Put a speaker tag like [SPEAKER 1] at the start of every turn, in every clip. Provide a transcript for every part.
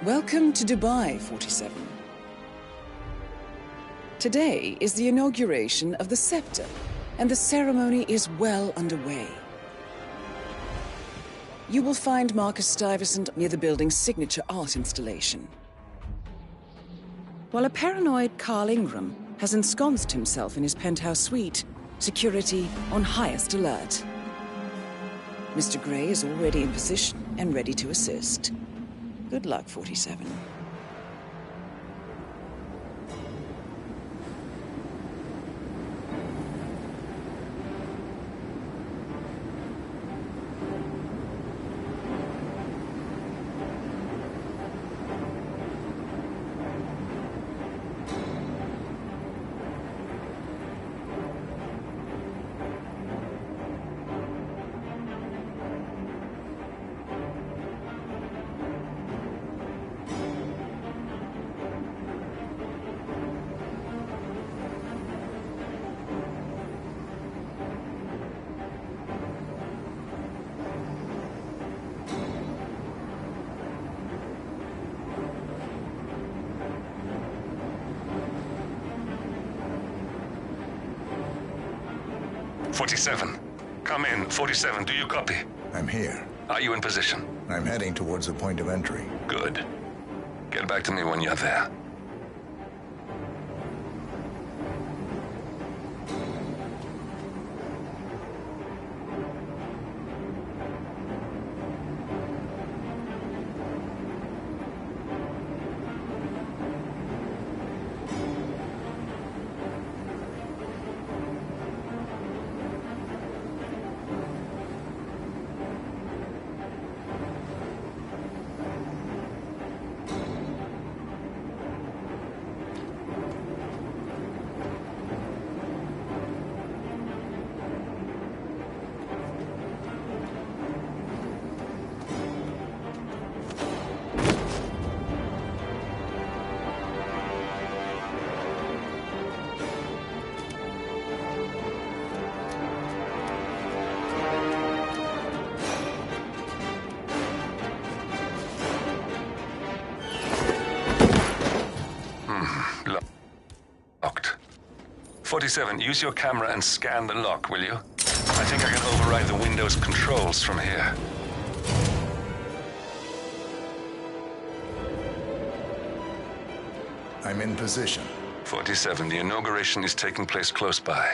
[SPEAKER 1] Welcome to Dubai, 47. Today is the inauguration of the scepter, and the ceremony is well underway. You will find Marcus Stuyvesant near the building's signature art installation. While a paranoid Carl Ingram has ensconced himself in his penthouse suite, security on highest alert. Mr. Gray is already in position and ready to assist. Good luck, 47.
[SPEAKER 2] "47. Come in. 47, do you copy?
[SPEAKER 3] I'm here.
[SPEAKER 2] Are you in position?
[SPEAKER 3] I'm heading towards the point of entry.
[SPEAKER 2] Good. Get back to me when you're there. Locked. 47, use your camera and scan the lock, will you? I think I can override the Windows controls from here.
[SPEAKER 3] I'm in position.
[SPEAKER 2] 47, the inauguration is taking place close by.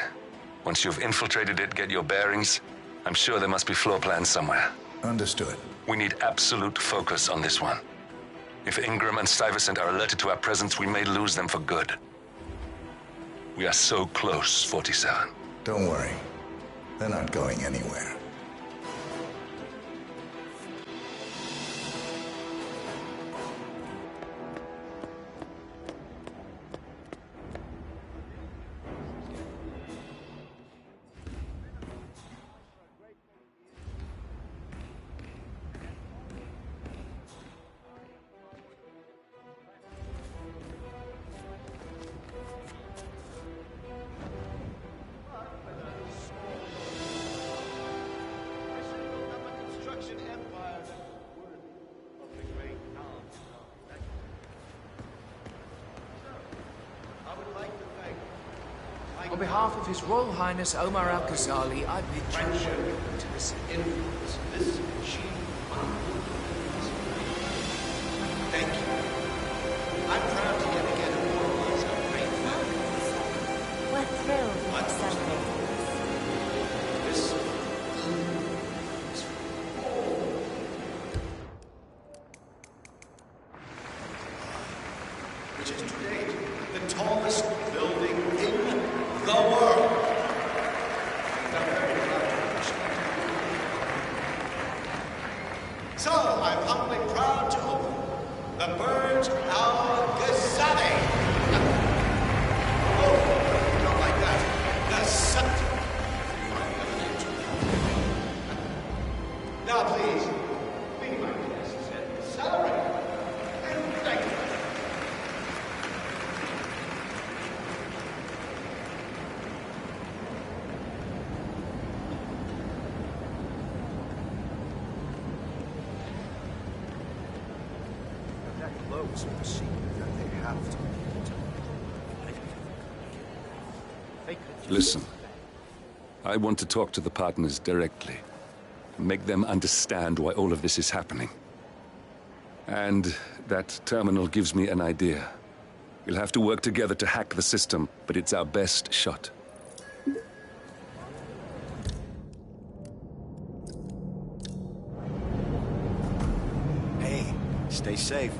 [SPEAKER 2] Once you've infiltrated it, get your bearings. I'm sure there must be floor plans somewhere.
[SPEAKER 3] Understood.
[SPEAKER 2] We need absolute focus on this one. If Ingram and Stuyvesant are alerted to our presence, we may lose them for good. We are so close, 47.
[SPEAKER 3] Don't worry. They're not going anywhere.
[SPEAKER 4] On behalf of His Royal Highness Omar Al-Ghazali, I bid you to this influence. This
[SPEAKER 5] Thank you. I'm proud to yet again immortalize our great family.
[SPEAKER 6] We're thrilled to celebrate
[SPEAKER 5] This which is to date the tallest building in the world. I'm very proud to appreciate it. So, I'm humbly proud to open the Burj Al Ghazali. Oh, not like that. The scepter. Now, please, be my guests and celebrate and thank you. It's a secret that they have to keep.
[SPEAKER 2] Listen, I want to talk to the partners directly. Make them understand why all of this is happening. And that terminal gives me an idea. We'll have to work together to hack the system, but it's our best shot.
[SPEAKER 5] Hey, stay safe.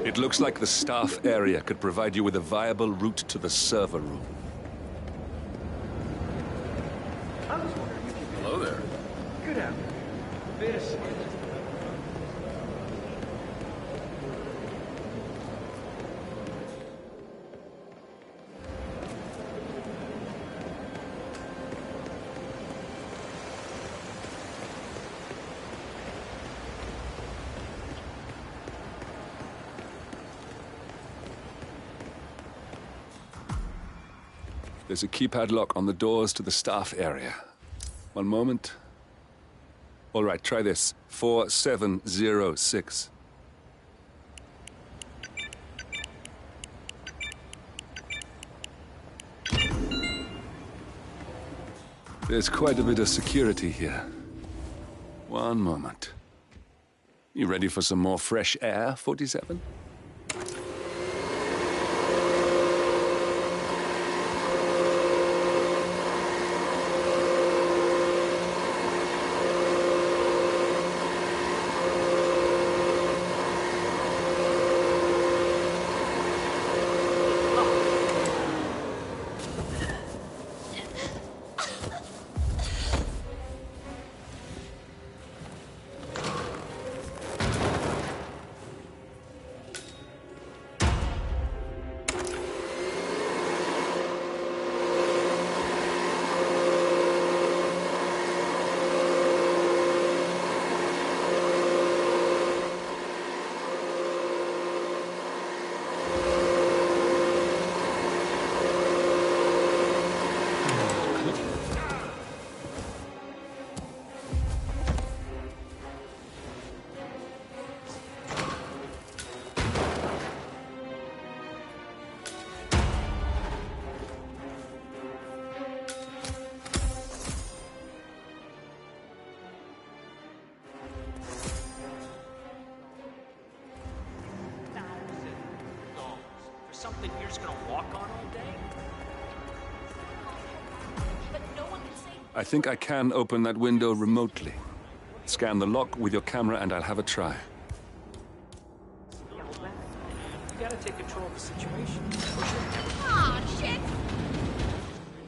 [SPEAKER 2] It looks like the staff area could provide you with a viable route to the server room.
[SPEAKER 7] Hello there.
[SPEAKER 8] Good afternoon. This is...
[SPEAKER 2] There's a keypad lock on the doors to the staff area. One moment. All right, try this. 4706. There's quite a bit of security here. One moment. You ready for some more fresh air, 47?
[SPEAKER 9] Something you're just gonna walk on all day? But no one can say...
[SPEAKER 2] I think I can open that window remotely. Scan the lock with your camera and I'll have a try.
[SPEAKER 9] You gotta take control of the situation.
[SPEAKER 6] Aw, shit!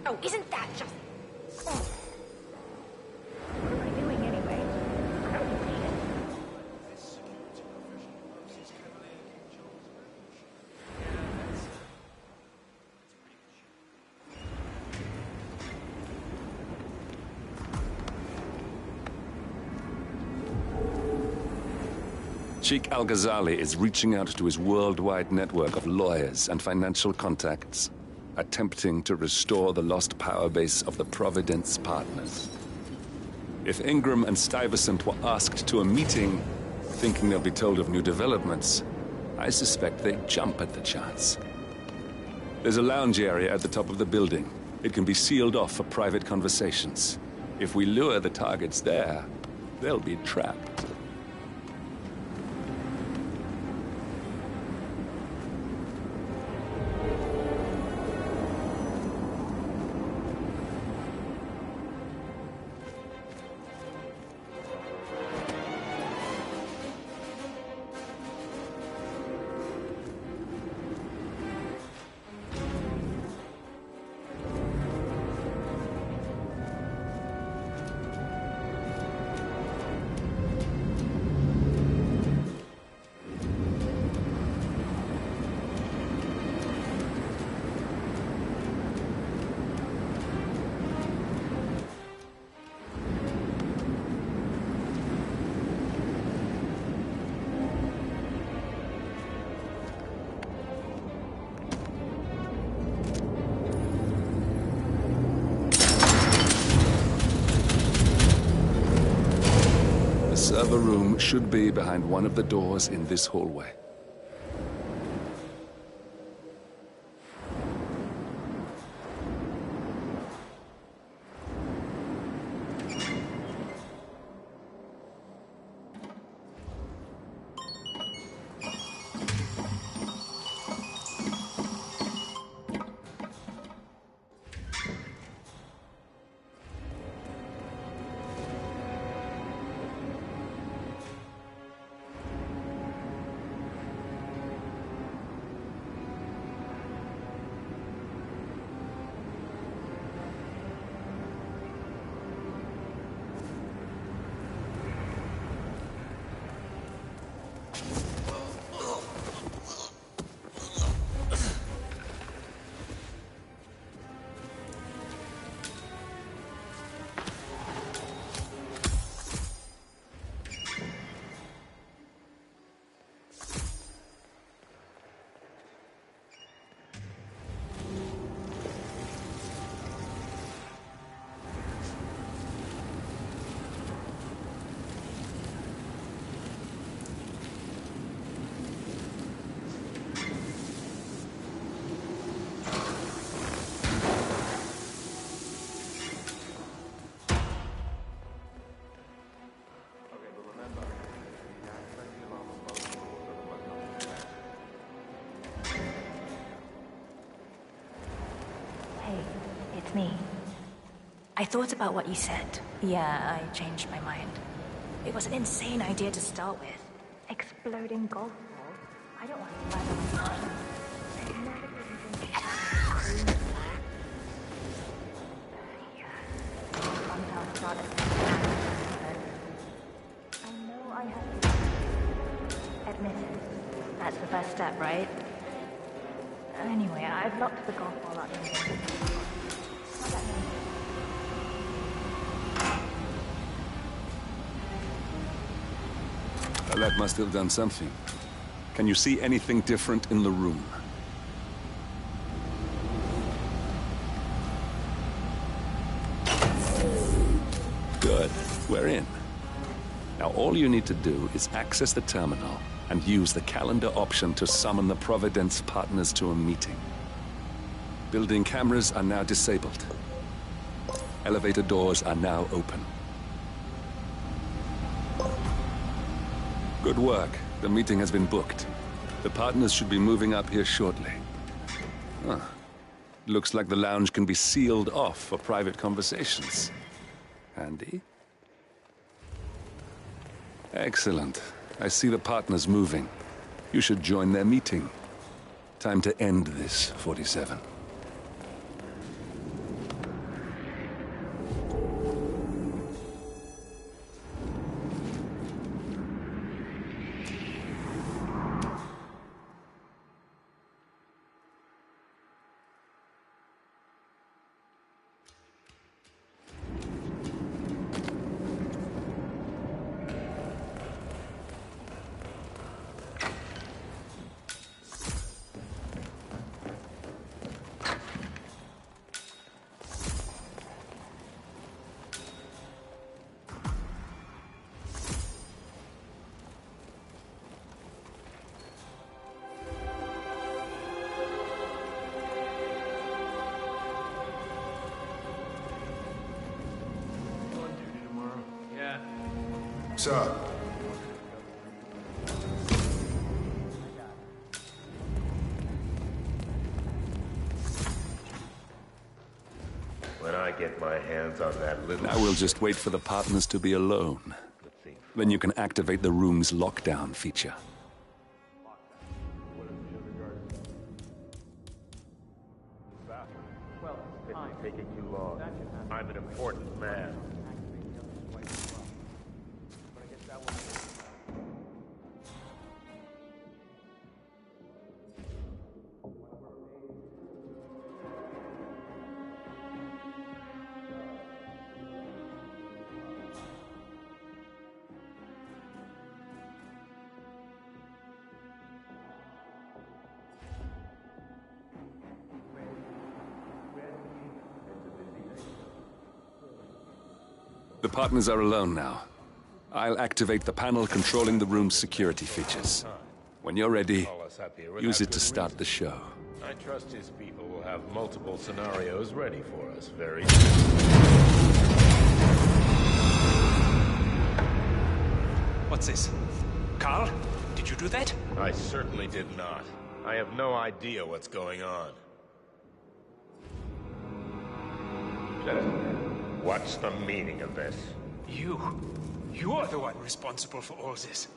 [SPEAKER 6] Oh, isn't that just... Oh. What am I doing anyway? I don't need it.
[SPEAKER 2] Sheikh Al-Ghazali is reaching out to his worldwide network of lawyers and financial contacts, attempting to restore the lost power base of the Providence partners. If Ingram and Stuyvesant were asked to a meeting, thinking they'll be told of new developments, I suspect they'd jump at the chance. There's a lounge area at the top of the building. It can be sealed off for private conversations. If we lure the targets there, they'll be trapped. other room should be behind one of the doors in this hallway.
[SPEAKER 7] It's me. I thought about what you said. Yeah, I changed my mind. It was an insane idea to start with. Exploding golf balls? I don't want to fight on one. I know I have to admit it. That's the first step, right? Anyway, I've locked the golf ball up in here.
[SPEAKER 2] That must have done something. Can you see anything different in the room? Good. We're in. Now all you need to do is access the terminal and use the calendar option to summon the Providence partners to a meeting. Building cameras are now disabled. Elevator doors are now open. Good work. The meeting has been booked. The partners should be moving up here shortly. Huh. Looks like the lounge can be sealed off for private conversations. Handy. Excellent. I see the partners moving. You should join their meeting. Time to end this, 47.
[SPEAKER 3] Sir.
[SPEAKER 5] When I get my hands on that little...
[SPEAKER 2] Now we'll just wait for the partners to be alone. Then you can activate the room's lockdown feature.
[SPEAKER 5] This is taking too long. I'm an important man.
[SPEAKER 2] The partners are alone now. I'll activate the panel controlling the room's security features. When you're ready, use it to start the show.
[SPEAKER 10] I trust his people will have multiple scenarios ready for us very
[SPEAKER 9] What's this? Carl? Did you do that?
[SPEAKER 10] I certainly did not. I have no idea what's going on.
[SPEAKER 2] Gentlemen,
[SPEAKER 10] what's the meaning of this?
[SPEAKER 9] You're the one responsible for all this.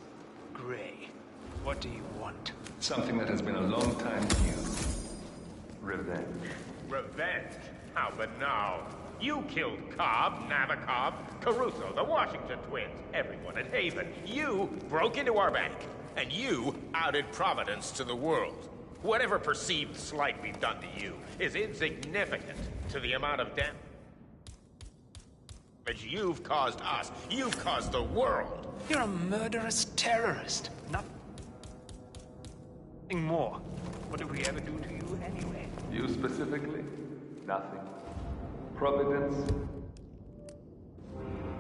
[SPEAKER 9] Gray, what do you want?
[SPEAKER 2] something that has been a long time due. Revenge.
[SPEAKER 10] Revenge? How banal. You killed Cobb, Nabokov, Caruso, the Washington twins, everyone at Haven. You broke into our bank, and you outed Providence to the world. Whatever perceived slight we've done to you is insignificant to the amount of damage you've caused us. You've caused the world.
[SPEAKER 9] You're a murderous terrorist. Nothing more. What did we ever do to you anyway?
[SPEAKER 2] You specifically? Nothing. Providence?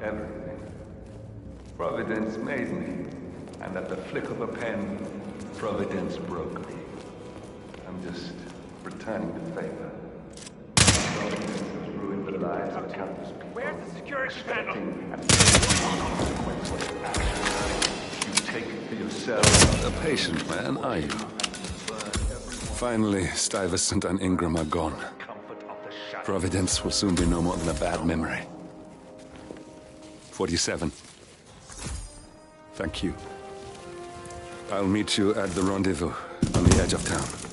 [SPEAKER 2] Everything. Providence made me, and at the flick of a pen, Providence broke me. I'm just returning the favor. Providence has ruined the lives of countless people.
[SPEAKER 9] Where's the security panel?
[SPEAKER 2] You take it for yourself. A patient man, are you? Finally, Stuyvesant and Ingram are gone. Providence will soon be no more than a bad memory. 47. Thank you. I'll meet you at the rendezvous on the edge of town.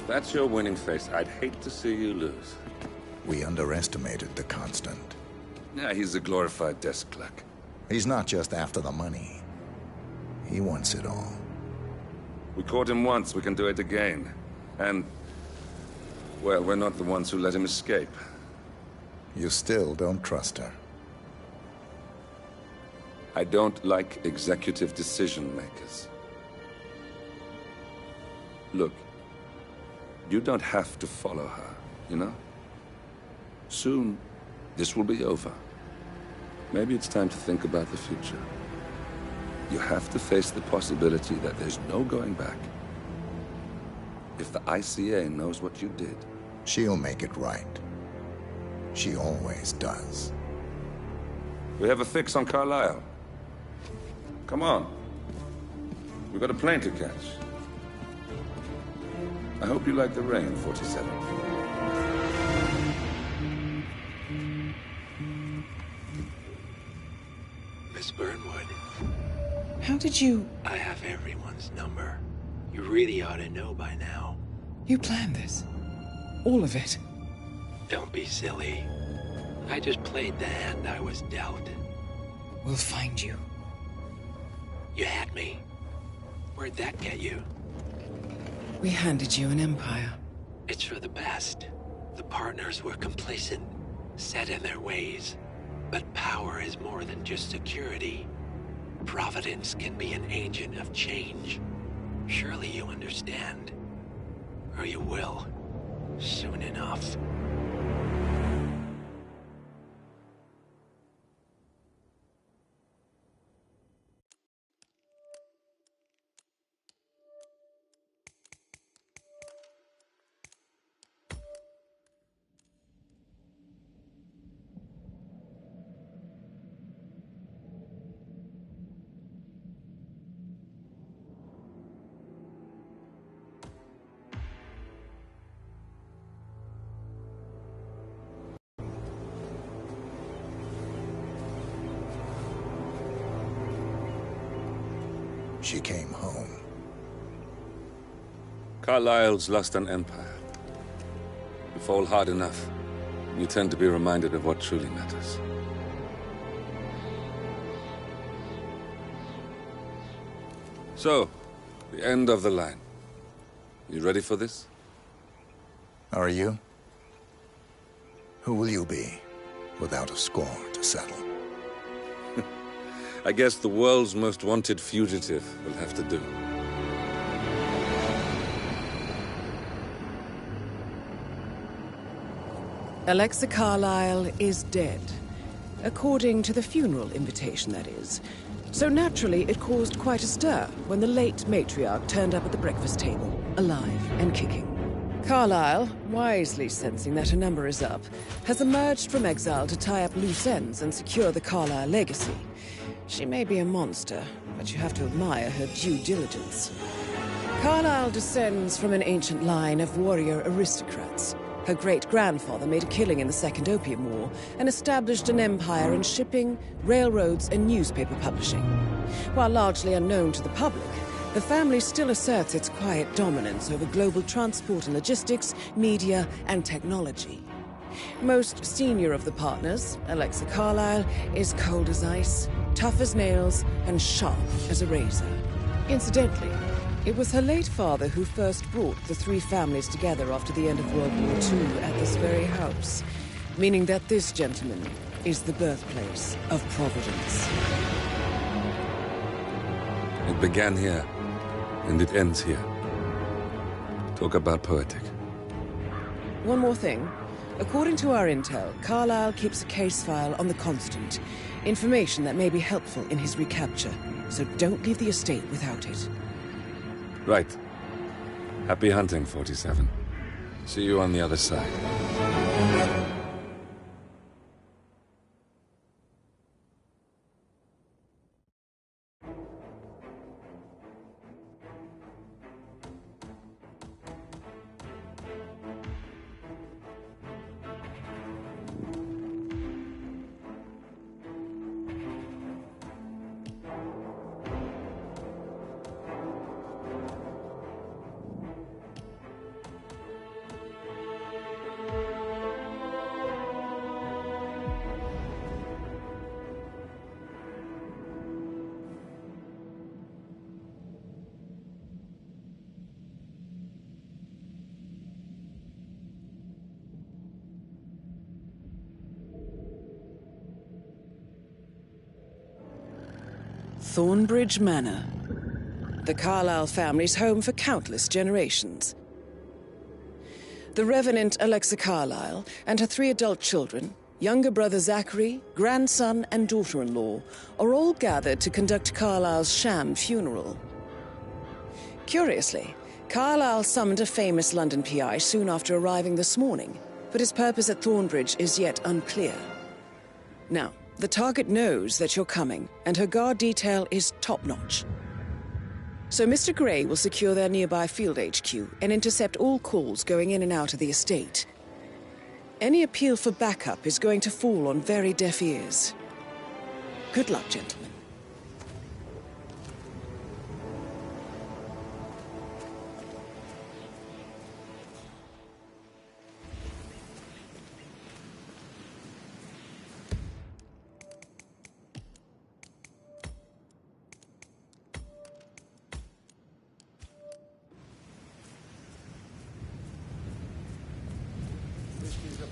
[SPEAKER 11] If that's your winning face, I'd hate to see you lose.
[SPEAKER 3] We underestimated the Constant.
[SPEAKER 2] Yeah, he's a glorified desk clerk.
[SPEAKER 3] He's not just after the money. He wants it all.
[SPEAKER 2] We caught him once, we can do it again. And, well, we're not the ones who let him escape.
[SPEAKER 3] You still don't trust her.
[SPEAKER 2] I don't like executive decision makers. Look, you don't have to follow her, you know? Soon, this will be over. Maybe it's time to think about the future. You have to face the possibility that there's no going back. If the ICA knows what you did...
[SPEAKER 3] She'll make it right. She always does.
[SPEAKER 2] We have a fix on Carlisle. Come on. We've got a plane to catch. I hope you like the rain, 47.
[SPEAKER 1] How did you...
[SPEAKER 12] I have everyone's number. You really ought to know by now.
[SPEAKER 1] You planned this? All of it?
[SPEAKER 12] Don't be silly. I just played the hand I was dealt.
[SPEAKER 1] We'll find you.
[SPEAKER 12] You had me. Where'd that get you?
[SPEAKER 1] We handed you an empire.
[SPEAKER 12] It's for the best. The partners were complacent, set in their ways. But power is more than just security. Providence can be an agent of change. Surely you understand. Or you will. Soon enough.
[SPEAKER 3] She came home.
[SPEAKER 11] Carlyle's lost an empire. You fall hard enough, you tend to be reminded of what truly matters. So, the end of the line. You ready for this?
[SPEAKER 3] Are you? Who will you be, without a score to settle?
[SPEAKER 11] I guess the world's most wanted fugitive will have to do.
[SPEAKER 1] Alexa Carlyle is dead. According to the funeral invitation, that is. So naturally, it caused quite a stir when the late matriarch turned up at the breakfast table, alive and kicking. Carlyle, wisely sensing that her number is up, has emerged from exile to tie up loose ends and secure the Carlyle legacy. She may be a monster, but you have to admire her due diligence. Carlyle descends from an ancient line of warrior aristocrats. Her great-grandfather made a killing in the Second Opium War and established an empire in shipping, railroads, and newspaper publishing. While largely unknown to the public, the family still asserts its quiet dominance over global transport and logistics, media, and technology. Most senior of the partners, Alexa Carlyle, is cold as ice, tough as nails, and sharp as a razor. Incidentally, it was her late father who first brought the three families together after the end of World War II at this very house, meaning that this gentleman is the birthplace of Providence.
[SPEAKER 11] It began here, and it ends here. Talk about poetic.
[SPEAKER 1] One more thing. According to our intel, Carlyle keeps a case file on the Constant. Information that may be helpful in his recapture, so don't leave the estate without it.
[SPEAKER 11] Right. Happy hunting, 47. See you on the other side.
[SPEAKER 1] Thornbridge Manor. The Carlyle family's home for countless generations. The Revenant Alexa Carlyle and her 3 adult children, younger brother Zachary, grandson and daughter-in-law, are all gathered to conduct Carlyle's sham funeral. Curiously, Carlyle summoned a famous London PI soon after arriving this morning, but his purpose at Thornbridge is yet unclear. Now, the target knows that you're coming, and her guard detail is top-notch. So Mr. Gray will secure their nearby field HQ and intercept all calls going in and out of the estate. Any appeal for backup is going to fall on very deaf ears. Good luck, gentlemen.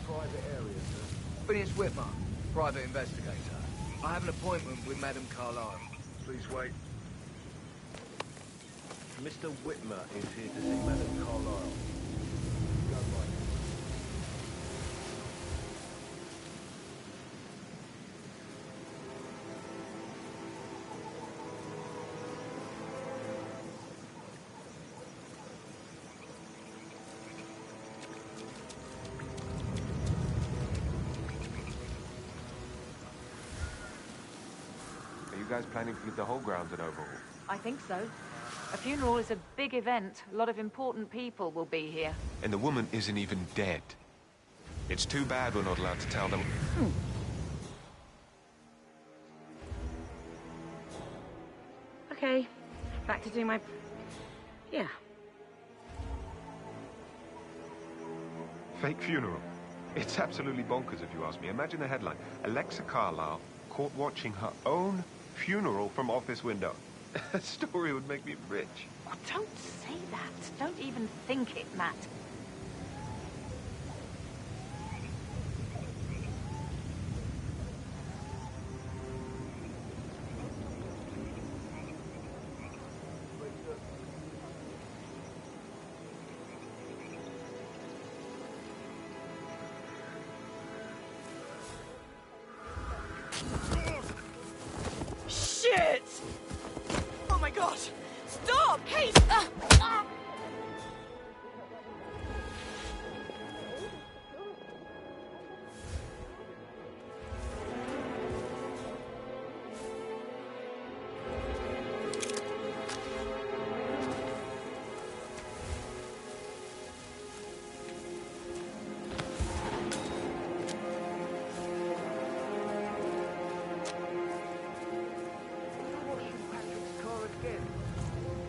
[SPEAKER 8] private area, sir?
[SPEAKER 4] Phineas Whitmer, private investigator. I have an appointment with Madame Carlyle.
[SPEAKER 8] Please wait. Mr. Whitmer is here to see Madame Carlyle. Go right.
[SPEAKER 13] Are you guys planning to give the whole grounds an overhaul?
[SPEAKER 14] I think so. A funeral is a big event. A lot of important people will be here.
[SPEAKER 13] And the woman isn't even dead. It's too bad we're not allowed to tell them.
[SPEAKER 14] Okay, back to do my... Yeah.
[SPEAKER 13] Fake funeral. It's absolutely bonkers if you ask me. Imagine the headline. Alexa Carlyle caught watching her own funeral from office window. That story would make me rich.
[SPEAKER 14] Oh, don't say that. Don't even think it, Matt.
[SPEAKER 1] Shit! Oh my god! Stop! Hey!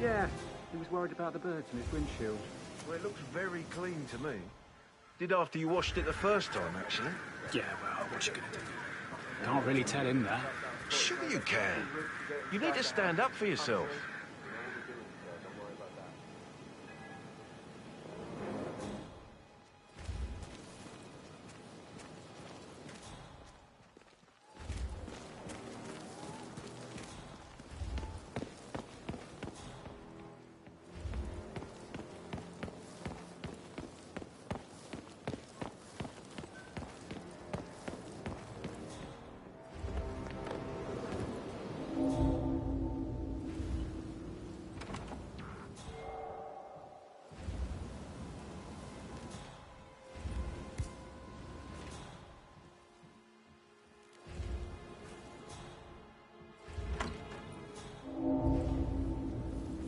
[SPEAKER 8] Yeah, he was worried about the birds in his windshield.
[SPEAKER 5] Well, it looks very clean to me. Did after you washed it the first time, actually.
[SPEAKER 8] Yeah, well, what you gonna do? Can't really tell him that.
[SPEAKER 5] Sure you can. You need to stand up for yourself.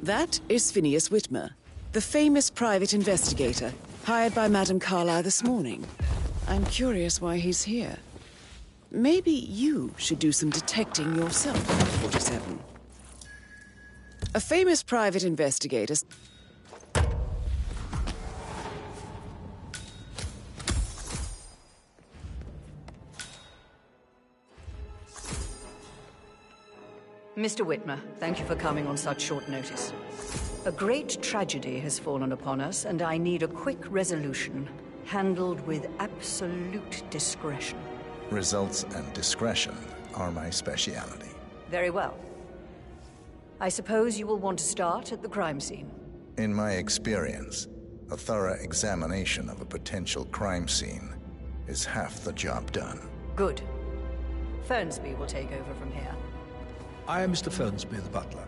[SPEAKER 1] That is Phineas Whitmer, the famous private investigator hired by Madame Carlyle this morning. I'm curious why he's here. Maybe you should do some detecting yourself, 47. A famous private investigator...
[SPEAKER 15] Mr. Whitmer, thank you for coming on such short notice. A great tragedy has fallen upon us, and I need a quick resolution, handled with absolute discretion.
[SPEAKER 3] Results and discretion are my speciality.
[SPEAKER 15] Very well. I suppose you will want to start at the crime scene.
[SPEAKER 3] In my experience, a thorough examination of a potential crime scene is half the job done.
[SPEAKER 15] Good. Fernsby will take over from here.
[SPEAKER 16] I am Mr. Fernsby, the butler.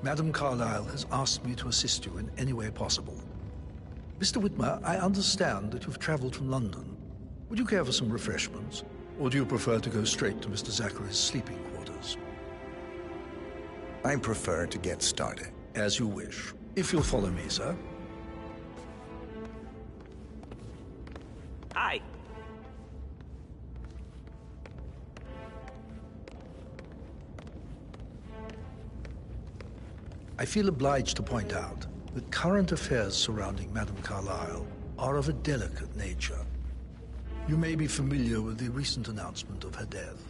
[SPEAKER 16] Madame Carlyle has asked me to assist you in any way possible. Mr. Whitmer, I understand that you've traveled from London. Would you care for some refreshments? Or do you prefer to go straight to Mr. Zachary's sleeping quarters?
[SPEAKER 3] I prefer to get started.
[SPEAKER 16] As you wish. If you'll follow me, sir.
[SPEAKER 17] Hi.
[SPEAKER 16] I feel obliged to point out that current affairs surrounding Madame Carlyle are of a delicate nature. You may be familiar with the recent announcement of her death.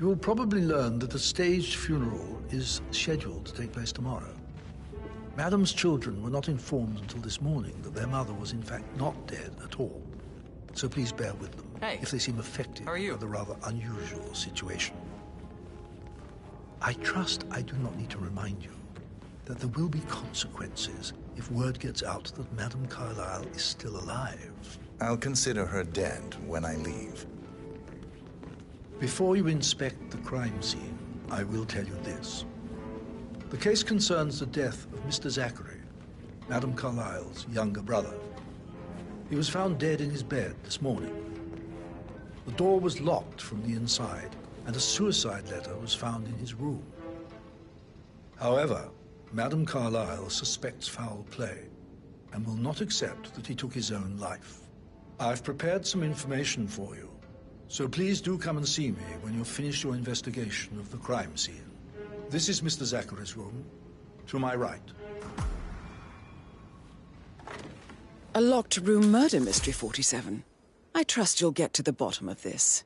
[SPEAKER 16] You will probably learn that a staged funeral is scheduled to take place tomorrow. Madame's children were not informed until this morning that their mother was in fact not dead at all. so please bear with them if they seem affected
[SPEAKER 4] How are you?
[SPEAKER 16] by the rather unusual situation. I trust I do not need to remind you that there will be consequences if word gets out that Madame Carlyle is still alive.
[SPEAKER 3] I'll consider her dead when I leave.
[SPEAKER 16] Before you inspect the crime scene, I will tell you this. The case concerns the death of Mr. Zachary, Madame Carlyle's younger brother. He was found dead in his bed this morning. The door was locked from the inside, and a suicide letter was found in his room. However, Madame Carlyle suspects foul play and will not accept that he took his own life. I've prepared some information for you, so please do come and see me when you've finished your investigation of the crime scene. This is Mr. Zachary's room, to my right.
[SPEAKER 1] A locked room murder mystery, 47. I trust you'll get to the bottom of this.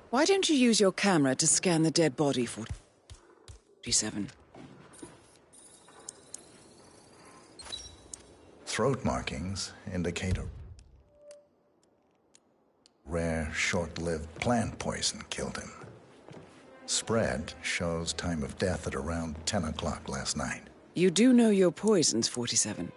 [SPEAKER 1] Why don't you use your camera to scan the dead body, 47?
[SPEAKER 3] Throat markings indicate a rare, short-lived plant poison killed him. Spread shows time of death at around 10 o'clock last night.
[SPEAKER 1] You do know your poisons, 47.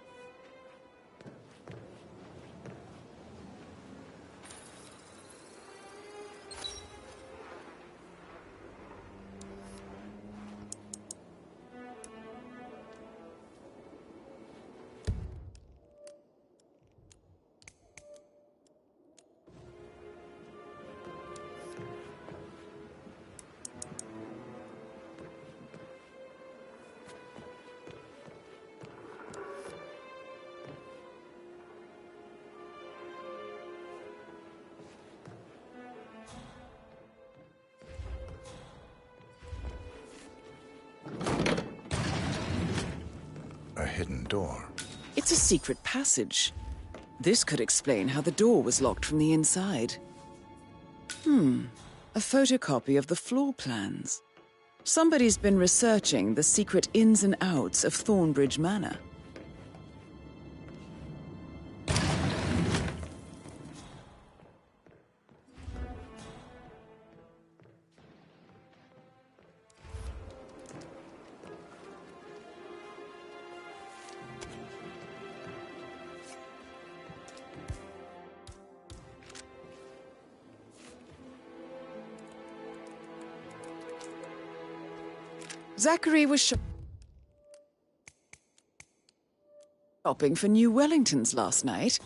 [SPEAKER 3] A hidden door.
[SPEAKER 1] It's a secret passage. This could explain how the door was locked from the inside. A photocopy of the floor plans. Somebody's been researching the secret ins and outs of Thornbridge Manor. Zachary was shopping for new Wellingtons last night.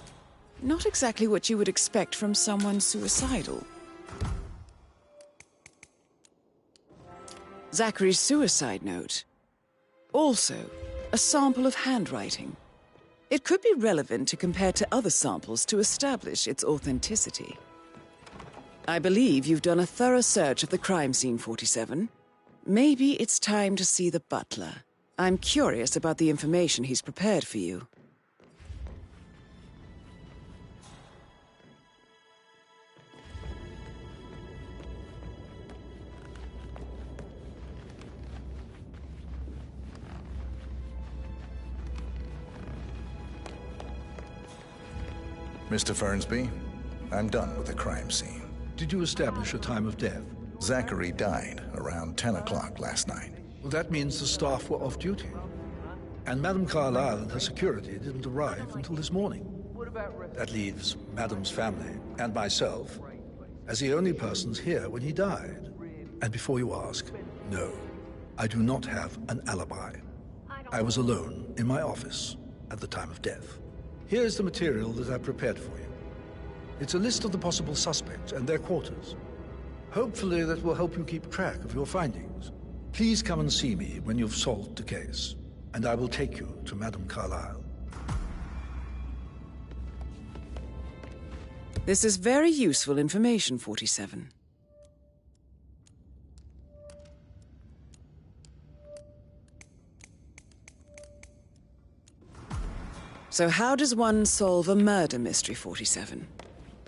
[SPEAKER 1] Not exactly what you would expect from someone suicidal. Zachary's suicide note. Also, a sample of handwriting. It could be relevant to compare to other samples to establish its authenticity. I believe you've done a thorough search of the crime scene, 47. Maybe it's time to see the butler. I'm curious about the information he's prepared for you.
[SPEAKER 3] Mr. Fernsby, I'm done with the crime scene.
[SPEAKER 16] Did you establish a time of death?
[SPEAKER 3] Zachary died around 10 o'clock last night.
[SPEAKER 16] Well, that means the staff were off duty. And Madame Carlyle and her security didn't arrive until this morning. That leaves Madame's family and myself as the only persons here when he died. And before you ask, no, I do not have an alibi. I was alone in my office at the time of death. Here's the material that I've prepared for you. It's a list of the possible suspects and their quarters. Hopefully that will help you keep track of your findings. Please come and see me when you've solved the case, and I will take you to Madame Carlyle.
[SPEAKER 1] This is very useful information, 47. So how does one solve a murder mystery, 47?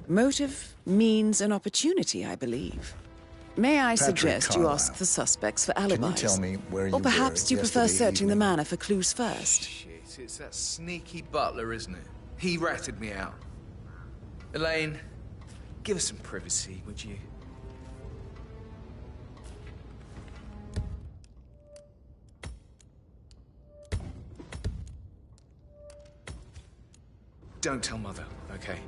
[SPEAKER 1] Motive, means, and opportunity, I believe. May I suggest you ask the suspects for alibis?
[SPEAKER 3] Can you tell me where you were
[SPEAKER 1] Or perhaps do you prefer
[SPEAKER 3] yesterday
[SPEAKER 1] searching the
[SPEAKER 3] evening?
[SPEAKER 1] manor for clues first?
[SPEAKER 4] It's that sneaky butler, isn't it? He ratted me out. Elaine, give us some privacy, would you? Don't tell Mother, okay?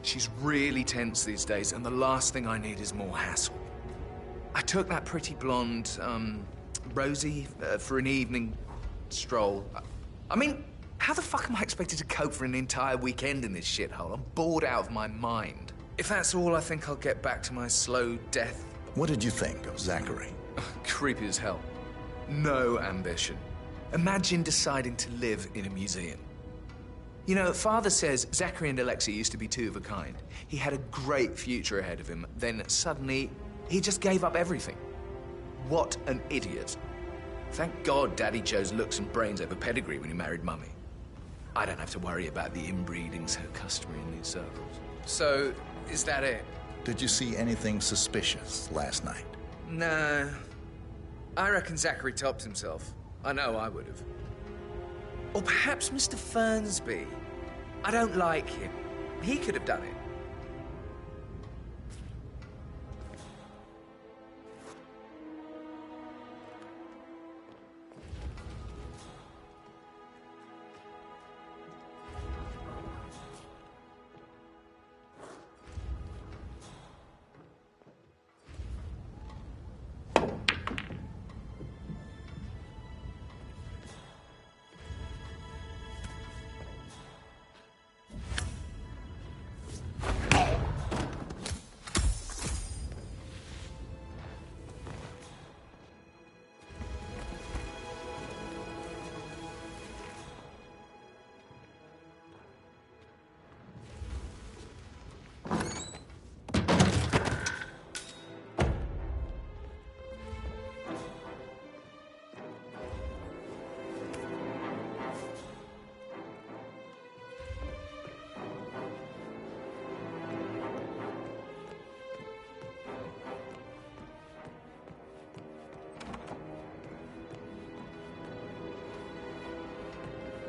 [SPEAKER 4] She's really tense these days, and the last thing I need is more hassle. I took that pretty blonde, Rosie, for an evening stroll. I mean, how the fuck am I expected to cope for an entire weekend in this shithole? I'm bored out of my mind. If that's all, I think I'll get back to my slow death.
[SPEAKER 3] What did you think of Zachary?
[SPEAKER 4] Creepy as hell. No ambition. Imagine deciding to live in a museum. You know, Father says Zachary and Alexa used to be two of a kind. He had a great future ahead of him, then suddenly he just gave up everything. What an idiot. Thank God Daddy chose looks and brains over pedigree when he married Mummy. I don't have to worry about the inbreeding so customary in these circles. So, is that it?
[SPEAKER 3] Did you see anything suspicious last night?
[SPEAKER 4] No. I reckon Zachary topped himself. I know I would have. Or perhaps Mr. Fernsby. I don't like him. He could have done it.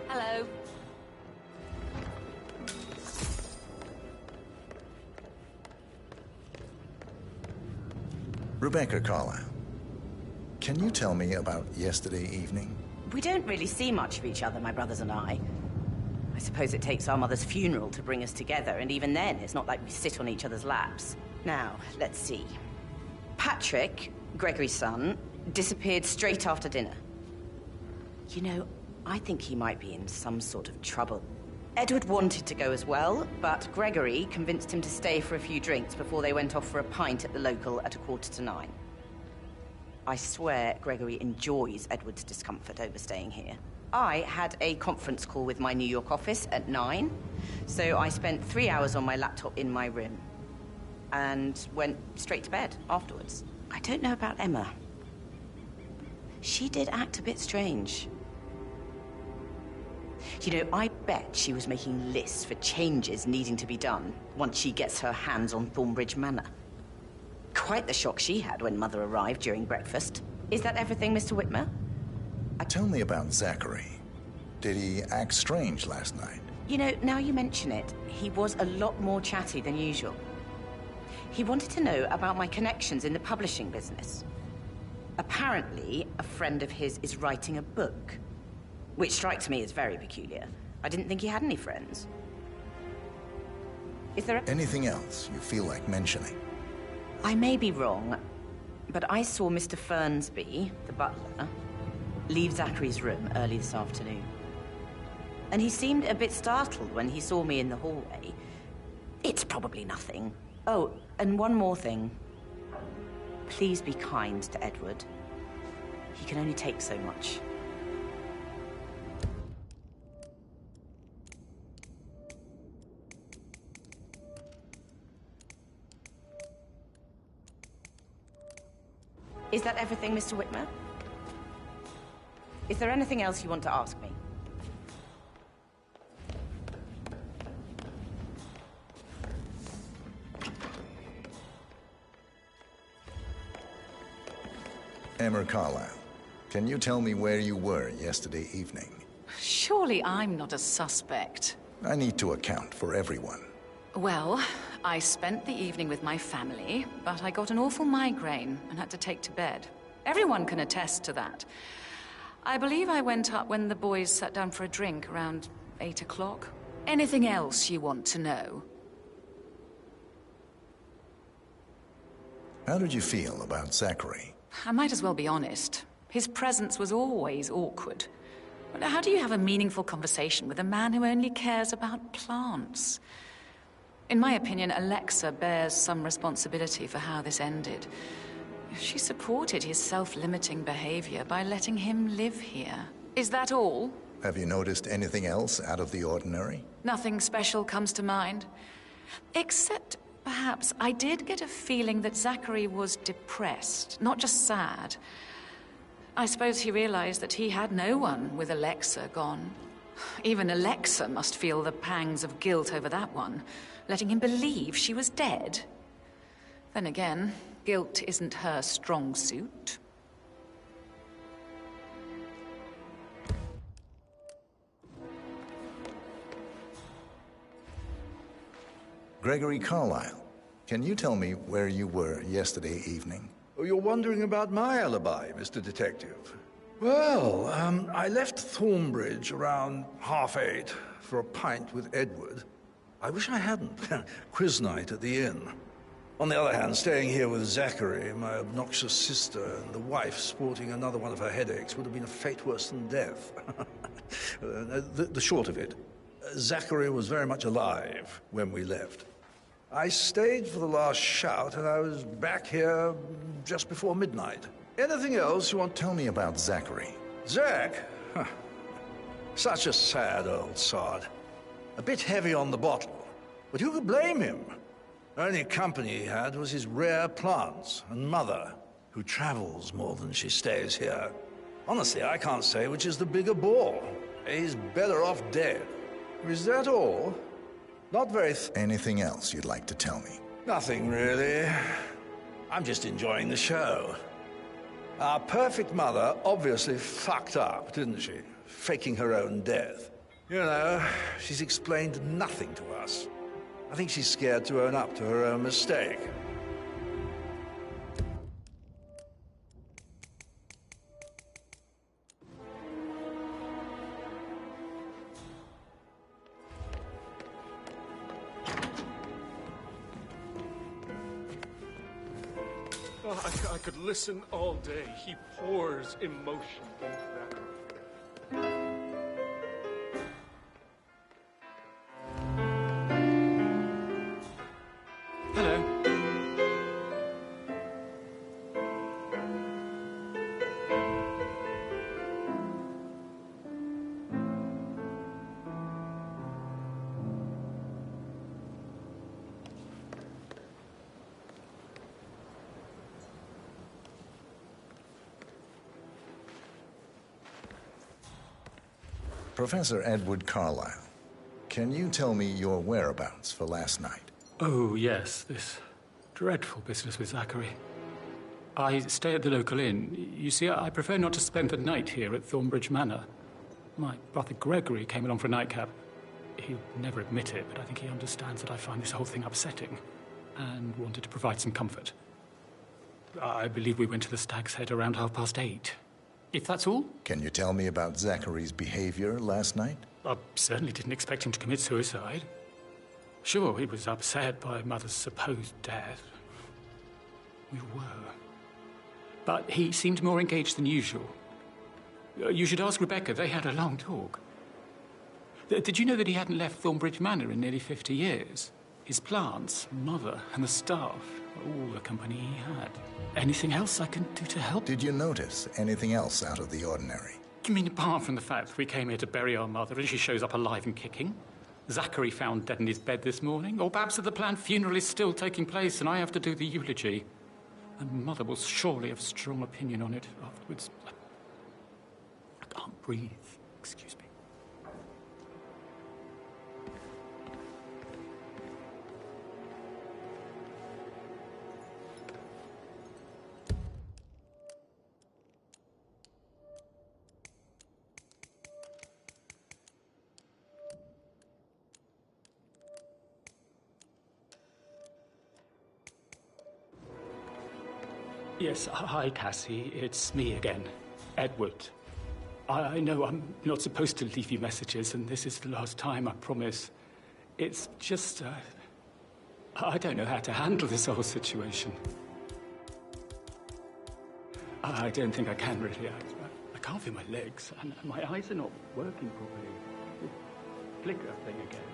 [SPEAKER 7] Hello.
[SPEAKER 3] Rebecca Carlyle, can you tell me about yesterday evening?
[SPEAKER 17] We don't really see much of each other, my brothers and I. I suppose it takes our mother's funeral to bring us together, and even then, it's not like we sit on each other's laps. Now, let's see. Patrick, Gregory's son, disappeared straight after dinner. You know, I think he might be in some sort of trouble. Edward wanted to go as well, but Gregory convinced him to stay for a few drinks before they went off for a pint at the local at 8:45. I swear Gregory enjoys Edward's discomfort over staying here. I had a conference call with my New York office at 9, so I spent 3 hours on my laptop in my room and went straight to bed afterwards. I don't know about Emma. She did act a bit strange. You know, I bet she was making lists for changes needing to be done once she gets her hands on Thornbridge Manor. Quite the shock she had when Mother arrived during breakfast. Is that everything, Mr. Whitmer?
[SPEAKER 3] Tell me about Zachary. Did he act strange last night?
[SPEAKER 17] You know, now you mention it, he was a lot more chatty than usual. He wanted to know about my connections in the publishing business. Apparently, a friend of his is writing a book, which strikes me as very peculiar. I didn't think he had any friends. Is there
[SPEAKER 3] anything else you feel like mentioning?
[SPEAKER 17] I may be wrong, but I saw Mr. Fernsby, the butler, leave Zachary's room early this afternoon. And he seemed a bit startled when he saw me in the hallway. It's probably nothing. Oh, and one more thing. Please be kind to Edward. He can only take so much. Is that everything, Mr. Whitmer? Is there anything else you want to ask me?
[SPEAKER 3] Emma Carlyle, can you tell me where you were yesterday evening?
[SPEAKER 14] Surely I'm not a suspect.
[SPEAKER 3] I need to account for everyone.
[SPEAKER 14] Well, I spent the evening with my family, but I got an awful migraine and had to take to bed. Everyone can attest to that. I believe I went up when the boys sat down for a drink around 8 o'clock. Anything else you want to know?
[SPEAKER 3] How did you feel about Zachary?
[SPEAKER 14] I might as well be honest. His presence was always awkward. But how do you have a meaningful conversation with a man who only cares about plants? In my opinion, Alexa bears some responsibility for how this ended. She supported his self-limiting behavior by letting him live here. Is that all?
[SPEAKER 3] Have you noticed anything else out of the ordinary?
[SPEAKER 14] Nothing special comes to mind. Except, perhaps, I did get a feeling that Zachary was depressed, not just sad. I suppose he realized that he had no one with Alexa gone. Even Alexa must feel the pangs of guilt over that one, letting him believe she was dead. Then again, guilt isn't her strong suit.
[SPEAKER 3] Gregory Carlyle, can you tell me where you were yesterday evening?
[SPEAKER 16] Oh, you're wondering about my alibi, Mr. Detective. Well, I left Thornbridge around 8:30 for a pint with Edward. I wish I hadn't. Quiz night at the inn. On the other hand, staying here with Zachary, my obnoxious sister, and the wife sporting another one of her headaches would have been a fate worse than death. The short of it, Zachary was very much alive when we left. I stayed for the last shout, and I was back here just before midnight. Anything else you want?
[SPEAKER 3] Tell me about Zachary.
[SPEAKER 16] Zach? Huh. Such a sad old sod. A bit heavy on the bottle, but who could blame him? Only company he had was his rare plants and mother, who travels more than she stays here. Honestly, I can't say which is the bigger bore. He's better off dead. Is that all? Not very...
[SPEAKER 3] Anything else you'd like to tell me?
[SPEAKER 16] Nothing, really. I'm just enjoying the show. Our perfect mother obviously fucked up, didn't she? Faking her own death. You know, she's explained nothing to us. I think she's scared to own up to her own mistake.
[SPEAKER 18] Oh, I could listen all day. He pours emotion into that.
[SPEAKER 9] Hello.
[SPEAKER 3] Professor Edward Carlyle, can you tell me your whereabouts for last night?
[SPEAKER 9] Oh, yes, this dreadful business with Zachary. I stay at the local inn. You see, I prefer not to spend the night here at Thornbridge Manor. My brother Gregory came along for a nightcap. He'll never admit it, but I think he understands that I find this whole thing upsetting and wanted to provide some comfort. I believe we went to the Stag's Head around 8:30. If that's all?
[SPEAKER 3] Can you tell me about Zachary's behavior last night?
[SPEAKER 9] I certainly didn't expect him to commit suicide. Sure, he was upset by Mother's supposed death. We were. But he seemed more engaged than usual. You should ask Rebecca. They had a long talk. Did you know that he hadn't left Thornbridge Manor in nearly 50 years? His plants, Mother, and the staff, all the company he had. Anything else I can do to help?
[SPEAKER 3] Did you notice anything else out of the ordinary?
[SPEAKER 9] You mean apart from the fact that we came here to bury our mother and she shows up alive and kicking? Zachary found dead in his bed this morning? Or perhaps that the planned funeral is still taking place and I have to do the eulogy? And Mother will surely have strong opinion on it afterwards. I can't breathe. Excuse me. Yes, hi, Cassie. It's me again, Edward. I know I'm not supposed to leave you messages, and this is the last time, I promise. It's just, I don't know how to handle this whole situation. I don't think I can, really. I can't feel my legs, and my eyes are not working properly. This flicker thing again.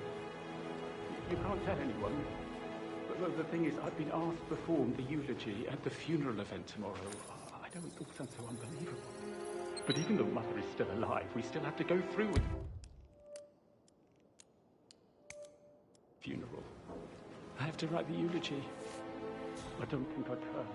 [SPEAKER 9] You can't tell anyone. But the thing is, I've been asked to perform the eulogy at the funeral event tomorrow. I know it all sounds so unbelievable. But even though Mother is still alive, we still have to go through with the funeral. I have to write the eulogy. I don't think I can.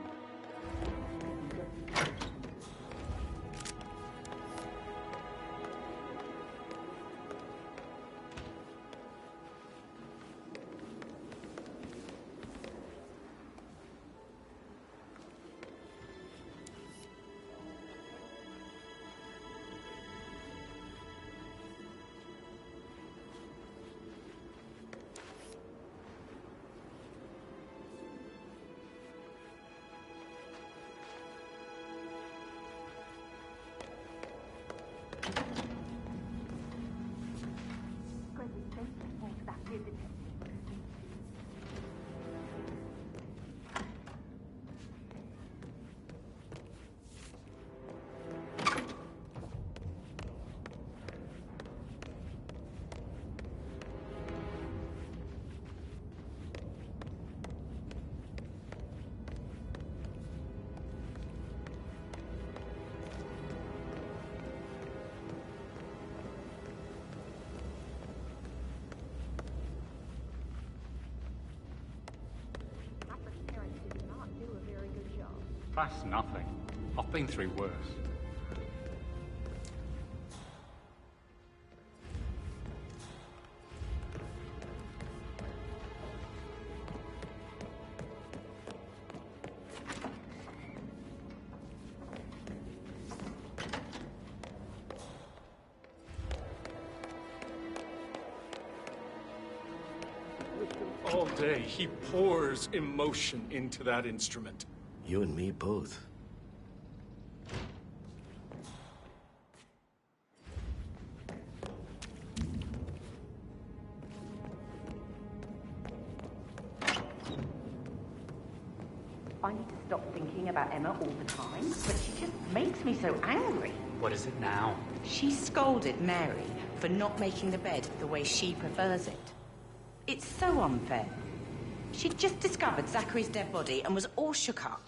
[SPEAKER 9] That's nothing. I've been through worse.
[SPEAKER 18] All day, he pours emotion into that instrument.
[SPEAKER 8] You and me both.
[SPEAKER 17] I need to stop thinking about Emma all the time, but she just makes me so angry.
[SPEAKER 9] What is it now?
[SPEAKER 17] She scolded Mary for not making the bed the way she prefers it. It's so unfair. She'd just discovered Zachary's dead body and was all shook up.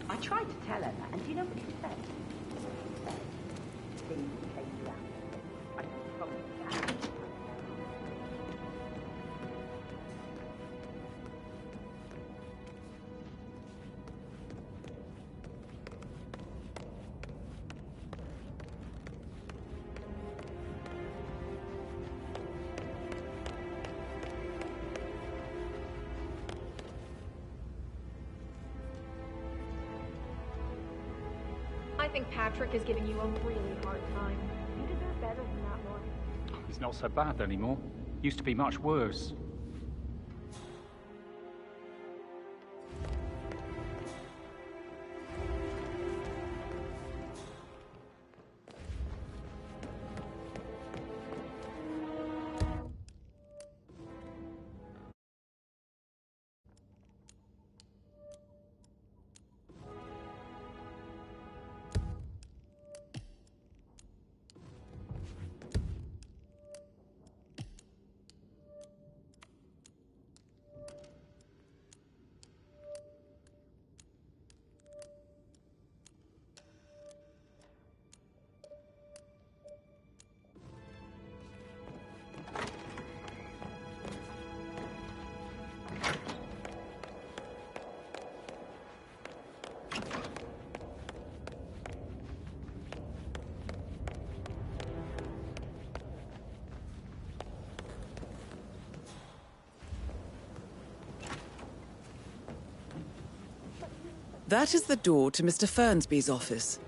[SPEAKER 17] I tried to tell her that, and do you know what she said? Things came down. I told her that.
[SPEAKER 6] I think Patrick is giving you a really hard time. You deserve better than that one.
[SPEAKER 9] He's not so bad anymore. Used to be much worse.
[SPEAKER 1] That is the door to Mr. Fernsby's office.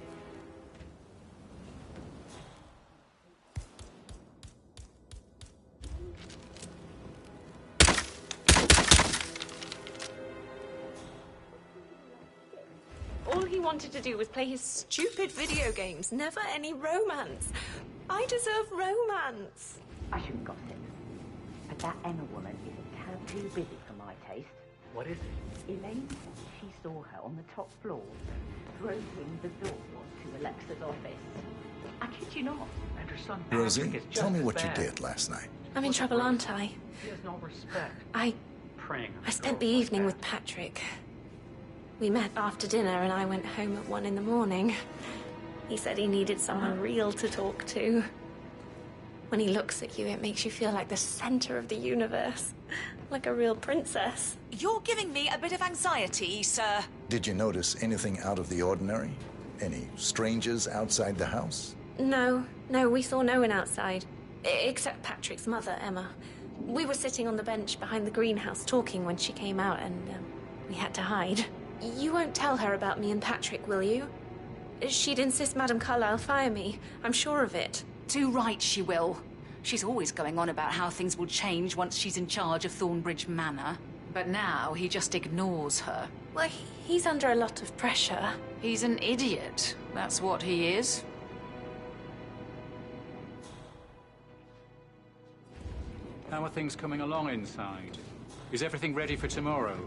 [SPEAKER 19] wanted to do was play his stupid video games. Never any romance. I deserve romance.
[SPEAKER 17] I shouldn't gossip. But that Emma woman is a tad too busy for my taste.
[SPEAKER 9] What is it?
[SPEAKER 17] Elaine said she saw her on the top floor, throating the door to Alexa's office. I kid you not.
[SPEAKER 9] And her son
[SPEAKER 3] Rosie,
[SPEAKER 9] Patrick is just
[SPEAKER 3] tell me
[SPEAKER 9] as
[SPEAKER 3] what you
[SPEAKER 9] bad.
[SPEAKER 3] did last night.
[SPEAKER 19] I'm in trouble, aren't I?
[SPEAKER 9] He has no respect.
[SPEAKER 19] I
[SPEAKER 9] Praying.
[SPEAKER 19] spent the evening with Patrick. We met after dinner and I went home at 1 in the morning. He said he needed someone real to talk to. When he looks at you, it makes you feel like the center of the universe. Like a real princess.
[SPEAKER 14] You're giving me a bit of anxiety, sir.
[SPEAKER 3] Did you notice anything out of the ordinary? Any strangers outside the house?
[SPEAKER 19] No, we saw no one outside. Except Patrick's mother, Emma. We were sitting on the bench behind the greenhouse talking when she came out and we had to hide. You won't tell her about me and Patrick, will you? She'd insist Madame Carlyle fire me. I'm sure of it.
[SPEAKER 14] Too right she will. She's always going on about how things will change once she's in charge of Thornbridge Manor. But now he just ignores her.
[SPEAKER 19] Well, he's under a lot of pressure.
[SPEAKER 14] He's an idiot. That's what he is.
[SPEAKER 9] How are things coming along inside? Is everything ready for tomorrow?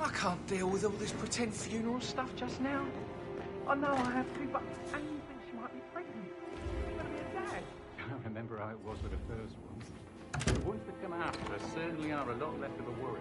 [SPEAKER 4] I can't deal with all this pretend funeral stuff just now. I know I have to, but Amy thinks she might be pregnant. She's going to be a dad.
[SPEAKER 9] I remember how it was with the first one. The ones that come after certainly are a lot less of a worry.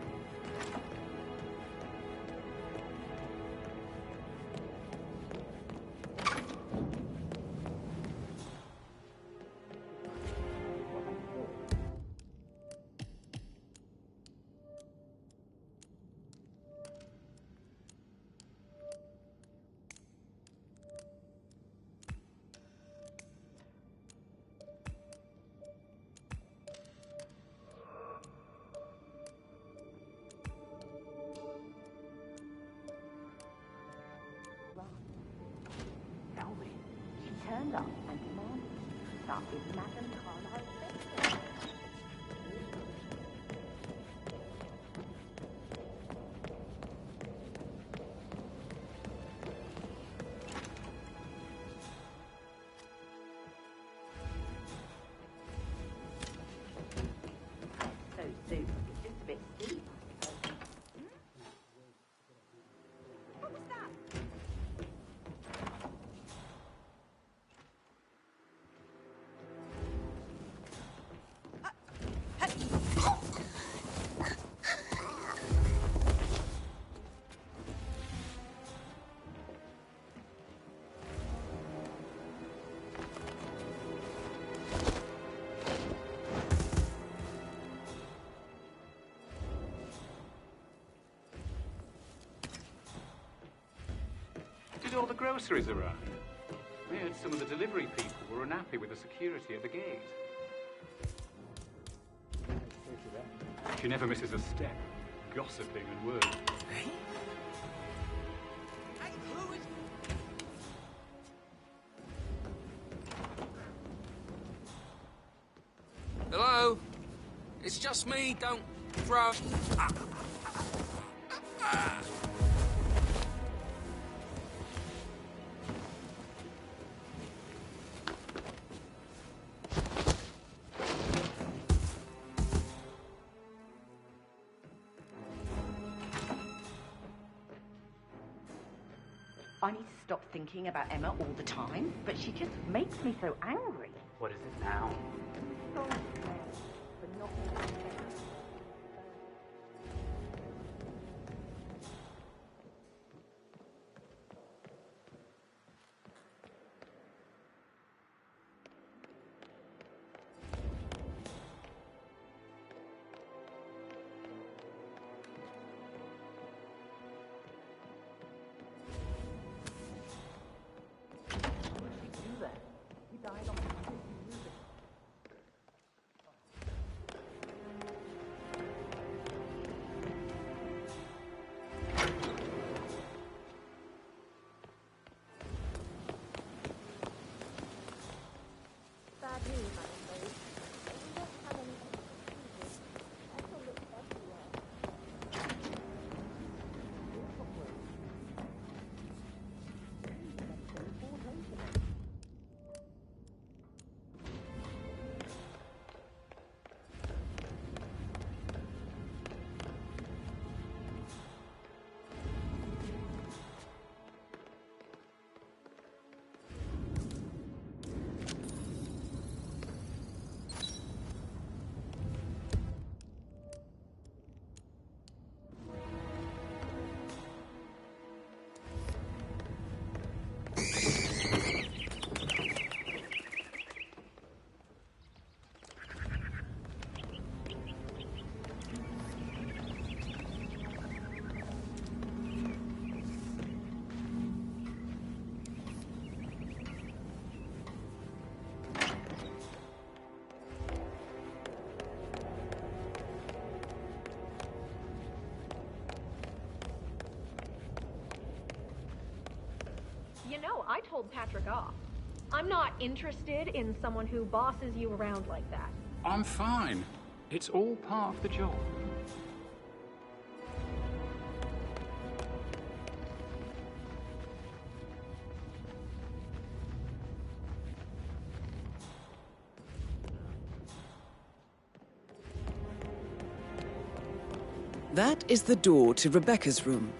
[SPEAKER 17] She turned up and demanded to start with Madame Carlyle's bedroom. So, Sue, is this a bit steep? What was that?
[SPEAKER 9] Did all the groceries arrive? I heard some of the delivery people were unhappy with the security at the gate. She never misses a step, gossiping and words.
[SPEAKER 20] Hello? It's just me, don't throw...
[SPEAKER 17] I need to stop thinking about Emma all the time, but she just makes me so angry.
[SPEAKER 9] What is it now?
[SPEAKER 17] So sad, but not
[SPEAKER 6] told Patrick off. I'm not interested in someone who bosses you around like that.
[SPEAKER 9] I'm fine. It's all part of the job.
[SPEAKER 1] That is the door to Rebecca's room.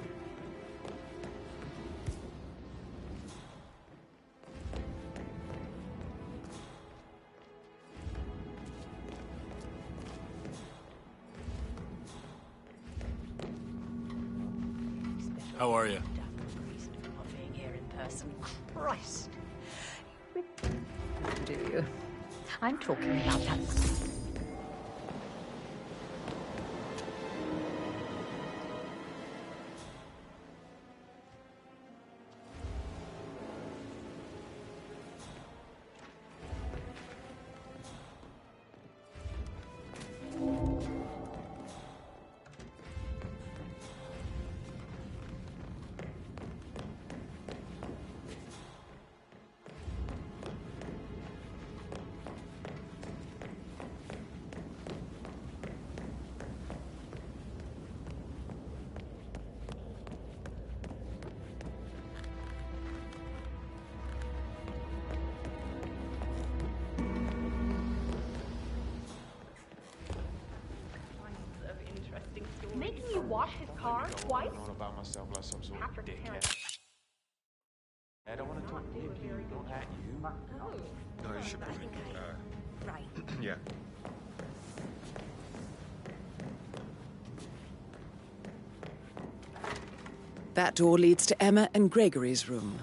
[SPEAKER 21] How are you?
[SPEAKER 15] Not being here in person. Christ. Do you? I'm talking about that.
[SPEAKER 6] Making you wash his car twice?
[SPEAKER 22] On about myself like some sort of
[SPEAKER 6] Patrick's
[SPEAKER 22] dickhead.
[SPEAKER 6] parents.
[SPEAKER 22] I don't want to talk with you, not at you.
[SPEAKER 11] No, you should probably
[SPEAKER 15] Right.
[SPEAKER 11] yeah.
[SPEAKER 1] That door leads to Emma and Gregory's room.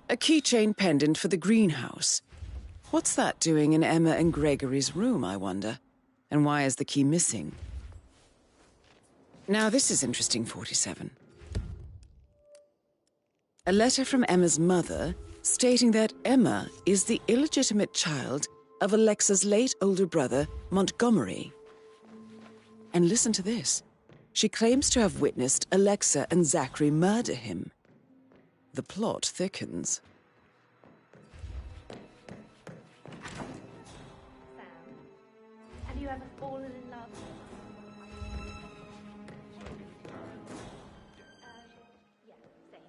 [SPEAKER 1] A keychain pendant for the greenhouse. What's that doing in Emma and Gregory's room, I wonder? And why is the key missing? Now this is interesting, 47. A letter from Emma's mother stating that Emma is the illegitimate child of Alexa's late older brother, Montgomery. And listen to this. She claims to have witnessed Alexa and Zachary murder him. The plot thickens.
[SPEAKER 6] Have you ever fallen in love? Yeah, same.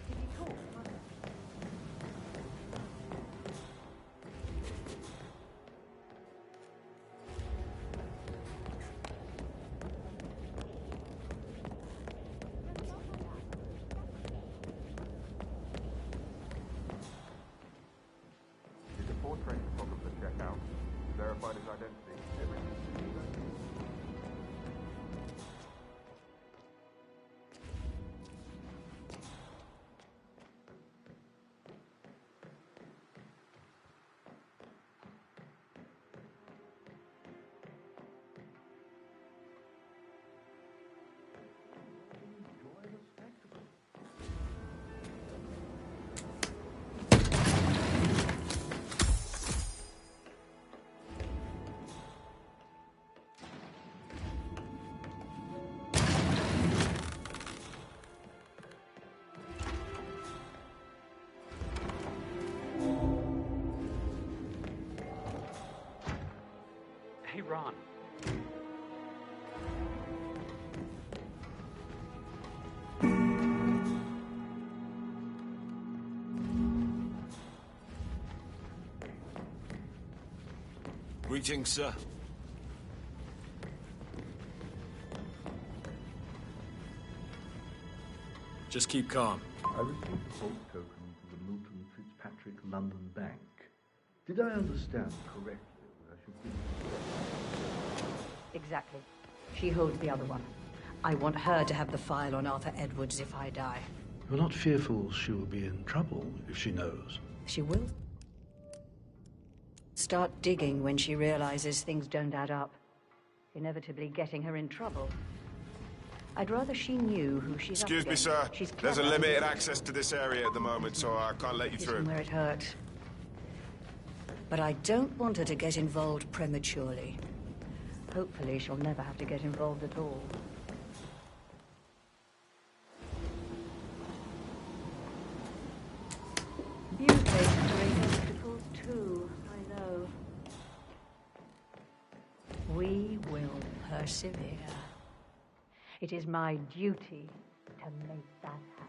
[SPEAKER 6] Did you talk?
[SPEAKER 13] Did the portrait photographer check out? Verified his identity?
[SPEAKER 9] Hey, Ron.
[SPEAKER 21] Greetings, sir. Just keep calm.
[SPEAKER 16] I received a bulk token from the Milton Fitzpatrick London Bank. Did I understand correctly that I should give it?
[SPEAKER 15] Exactly. She holds the other one. I want her to have the file on Arthur Edwards if I die.
[SPEAKER 16] You're not fearful she will be in trouble if she knows?
[SPEAKER 15] She will. Start digging when she realizes things don't add up. Inevitably getting her in trouble. I'd rather she knew who she's
[SPEAKER 21] Excuse me, sir. There's a limited access to this area at the moment, so I can't let you through.
[SPEAKER 15] Where it hurt. But I don't want her to get involved prematurely. Hopefully she'll never have to get involved at all. You face great obstacles too, I know. We will persevere. It is my duty to make that happen.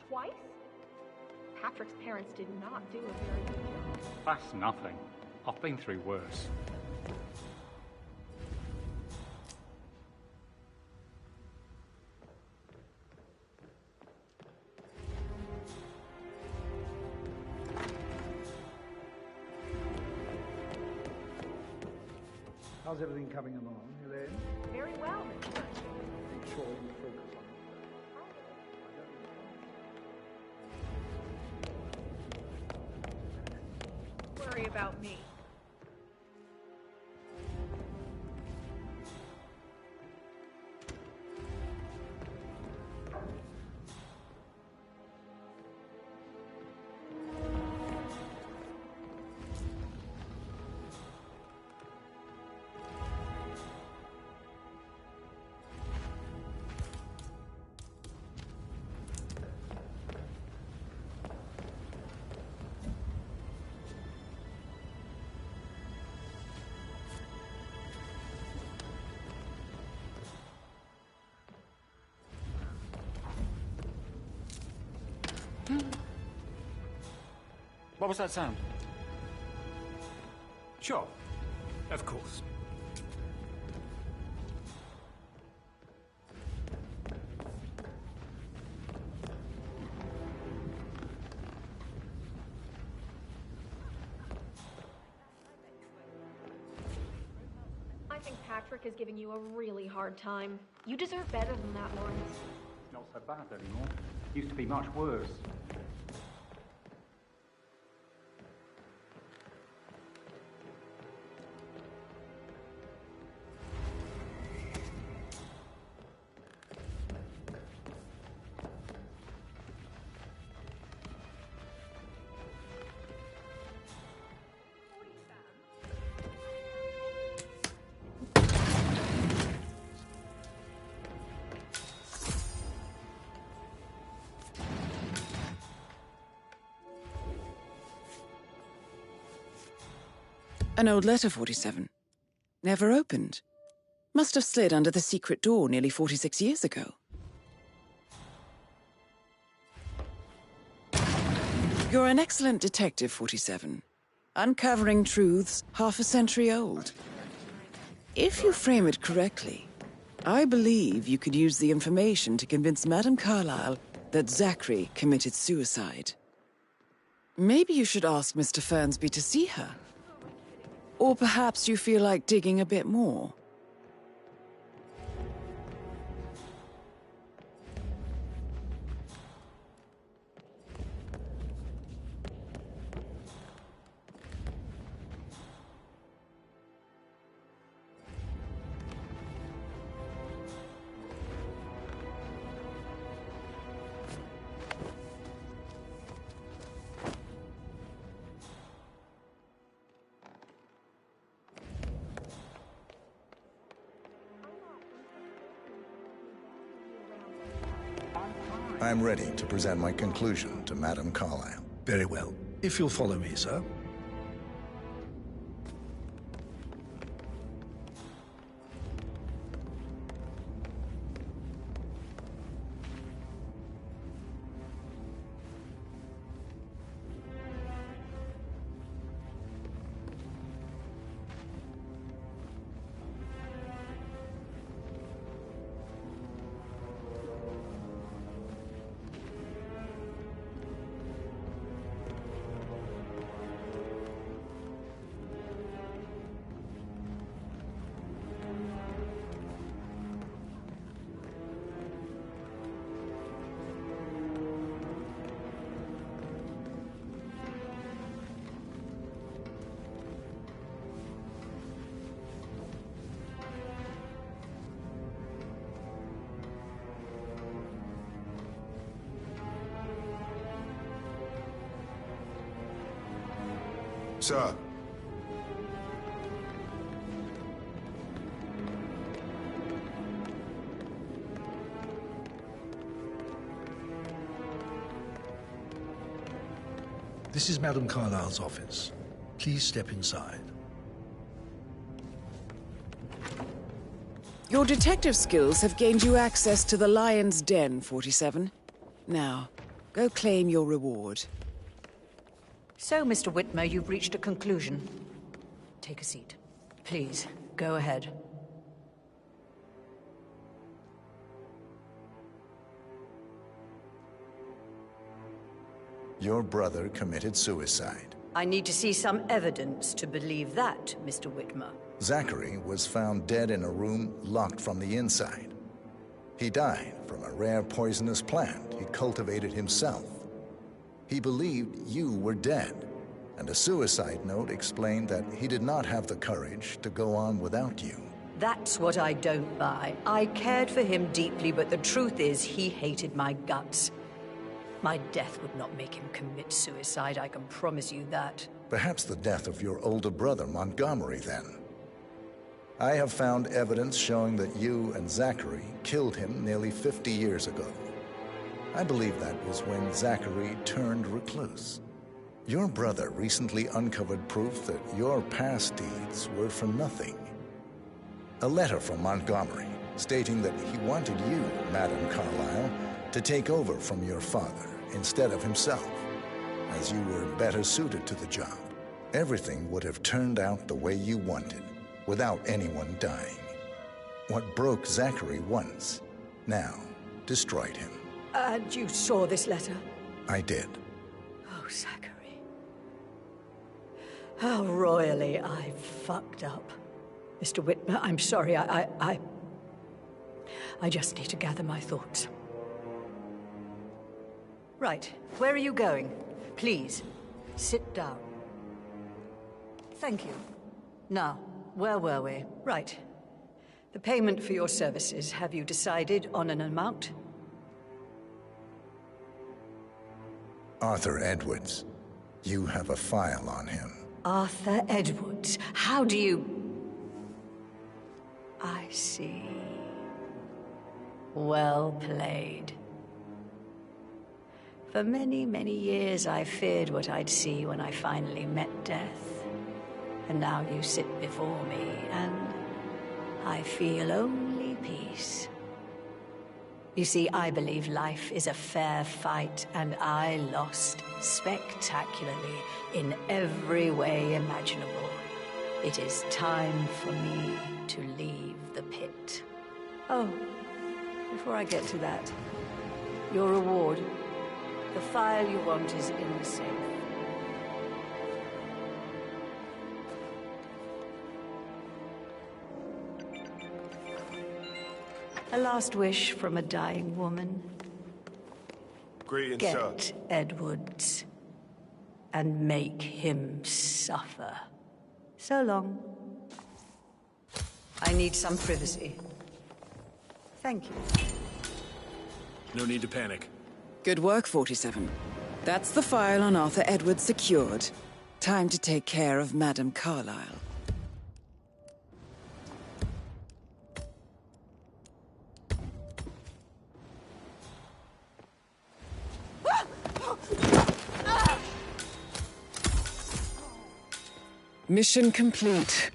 [SPEAKER 6] Twice? Patrick's parents did not do a very good job.
[SPEAKER 9] That's nothing. I've been through worse.
[SPEAKER 16] How's everything coming along, Elaine?
[SPEAKER 6] Very well, Mr.
[SPEAKER 16] Make sure you focus on
[SPEAKER 6] Worry about me.
[SPEAKER 9] What was that sound? Sure. Of course.
[SPEAKER 6] I think Patrick is giving you a really hard time. You deserve better than that, Lawrence.
[SPEAKER 9] Not so bad anymore. Used to be much worse.
[SPEAKER 1] An old letter, 47. Never opened. Must have slid under the secret door nearly 46 years ago. You're an excellent detective, 47. Uncovering truths half a century old. If you frame it correctly, I believe you could use the information to convince Madame Carlyle that Zachary committed suicide. Maybe you should ask Mr. Fernsby to see her. Or perhaps you feel like digging a bit more.
[SPEAKER 3] I'm ready to present my conclusion to Madame Carlyle.
[SPEAKER 16] Very well. If you'll follow me, sir.
[SPEAKER 21] Sir.
[SPEAKER 16] This is Madame Carlyle's office. Please step inside.
[SPEAKER 1] Your detective skills have gained you access to the Lion's Den, 47. Now, go claim your reward.
[SPEAKER 15] So, Mr. Whitmer, you've reached a conclusion. Take a seat. Please, go ahead.
[SPEAKER 3] Your brother committed suicide.
[SPEAKER 15] I need to see some evidence to believe that, Mr. Whitmer.
[SPEAKER 3] Zachary was found dead in a room locked from the inside. He died from a rare poisonous plant he cultivated himself. He believed you were dead, and a suicide note explained that he did not have the courage to go on without you.
[SPEAKER 15] That's what I don't buy. I cared for him deeply, but the truth is he hated my guts. My death would not make him commit suicide, I can promise you that.
[SPEAKER 3] Perhaps the death of your older brother, Montgomery, then. I have found evidence showing that you and Zachary killed him nearly 50 years ago. I believe that was when Zachary turned recluse. Your brother recently uncovered proof that your past deeds were for nothing. A letter from Montgomery stating that he wanted you, Madame Carlyle, to take over from your father instead of himself, as you were better suited to the job. Everything would have turned out the way you wanted, without anyone dying. What broke Zachary once, now destroyed him.
[SPEAKER 15] And you saw this letter?
[SPEAKER 3] I did.
[SPEAKER 15] Oh, Zachary. How royally I fucked up. Mr. Whitmer, I'm sorry, I just need to gather my thoughts. Right, where are you going? Please, sit down. Thank you. Now, where were we? Right. The payment for your services, have you decided on an amount?
[SPEAKER 3] Arthur Edwards. You have a file on him.
[SPEAKER 15] Arthur Edwards. How do you... I see. Well played. For many, many years I feared what I'd see when I finally met death. And now you sit before me, and I feel only peace. You see, I believe life is a fair fight, and I lost spectacularly in every way imaginable. It is time for me to leave the pit. Oh, before I get to that, your reward. The file you want is in the safe. A last wish from a dying woman.
[SPEAKER 21] Greetings,
[SPEAKER 15] Get
[SPEAKER 21] sir.
[SPEAKER 15] Edwards and make him suffer. So long. I need some privacy. Thank you.
[SPEAKER 2] No need to panic.
[SPEAKER 1] Good work, 47. That's the file on Arthur Edwards secured. Time to take care of Madame Carlyle. Mission complete.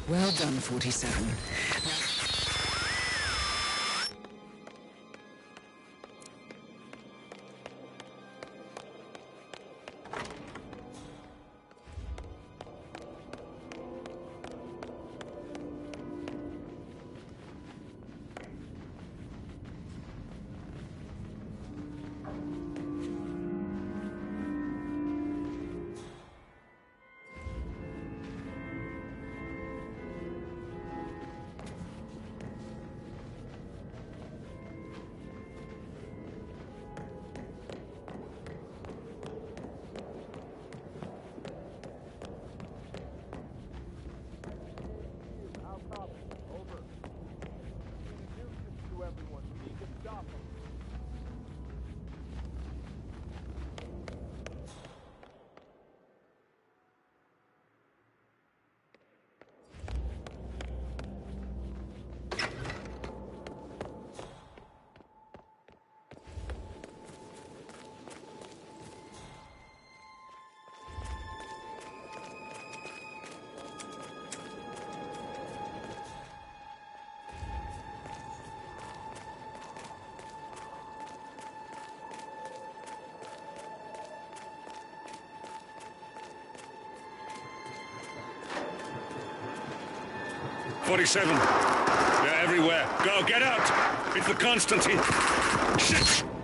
[SPEAKER 1] Well done, 47.
[SPEAKER 11] 47. They're everywhere. Go, get out! It's the Constantine. Shit!